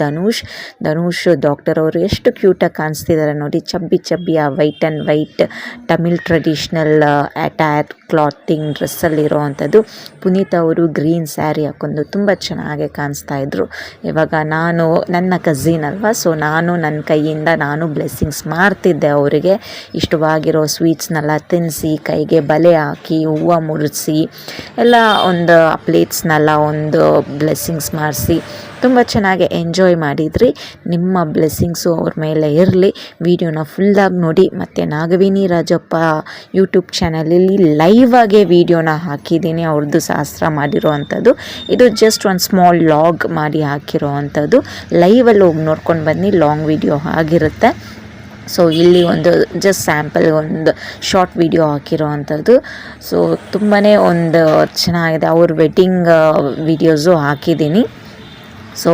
Dhanush doctor ಅವರು ಎಷ್ಟು ಕ್ಯೂಟಾಗಿ ಕಾಣಿಸ್ತಿದ್ದಾರೆ ನೋಡಿ. ಚಬ್ಬಿ ಆ white and white Tamil traditional attire clothing ಡ್ರೆಸ್ಸಲ್ಲಿರೋ ಅಂಥದ್ದು. ಪುನೀತ್ ಅವರು ಗ್ರೀನ್ ಸ್ಯಾರಿ ಹಾಕ್ಕೊಂಡು ತುಂಬ ಚೆನ್ನಾಗಿ ಕಾಣಿಸ್ತಾ ಇದ್ರು. ಇವಾಗ ನಾನು ನನ್ನ ಕಝಿನ್ ಅಲ್ವಾ, ಸೊ ನಾನು ನನ್ನ ಕೈಯಿಂದ ನಾನು ಬ್ಲೆಸ್ಸಿಂಗ್ಸ್ ಮಾಡ್ತಿದ್ದೆ ಅವರಿಗೆ. ಇಷ್ಟವಾಗಿರೋ ಸ್ವೀಟ್ಸ್ನೆಲ್ಲ ತಿನ್ನಿಸಿ, ಕೈಗೆ ಬಲೆ ಹಾಕಿ, ಹೂವು ಮುಡಿಸಿ ಎಲ್ಲ ಒಂದು ಪ್ಲೇಟ್ಸ್ನೆಲ್ಲ ಒಂದು ಬ್ಲೆಸ್ಸಿಂಗ್ಸ್ ಮಾಡಿಸಿ ತುಂಬ ಚೆನ್ನಾಗಿ ಎಂಜಾಯ್ ಮಾಡಿದ್ರಿ. ನಿಮ್ಮ ಬ್ಲೆಸ್ಸಿಂಗ್ಸು ಅವ್ರ ಮೇಲೆ ಇರಲಿ. ವಿಡಿಯೋನ ಫುಲ್ಲಾಗಿ ನೋಡಿ. ಮತ್ತು ನಾಗವೇಣಿ ರಾಜಪ್ಪ ಯೂಟ್ಯೂಬ್ ಚಾನಲಲ್ಲಿ ಲೈವ್ ಆಗಿ ವಿಡಿಯೋನ ಹಾಕಿದ್ದೀನಿ, ಅವ್ರದ್ದು ಶಾಸ್ತ್ರ ಮಾಡಿರೋ ಅಂಥದ್ದು. ಇದು ಜಸ್ಟ್ ಒಂದು ಸ್ಮಾಲ್ ಲಾಗ್ ಮಾಡಿ ಹಾಕಿರೋ ಅಂಥದ್ದು. ಲೈವಲ್ಲಿ ಹೋಗಿ ನೋಡ್ಕೊಂಡು ಬನ್ನಿ, ಲಾಂಗ್ ವಿಡಿಯೋ ಆಗಿರುತ್ತೆ. ಸೊ ಇಲ್ಲಿ ಒಂದು ಜಸ್ಟ್ ಸ್ಯಾಂಪಲ್ ಒಂದು ಶಾರ್ಟ್ ವಿಡಿಯೋ ಹಾಕಿರೋ ಅಂಥದ್ದು. ಸೊ ತುಂಬಾ ಒಂದು ಚೆನ್ನಾಗಿದೆ. ಅವ್ರ ವೆಡ್ಡಿಂಗ್ ವಿಡಿಯೋಸು ಹಾಕಿದ್ದೀನಿ. ಸೊ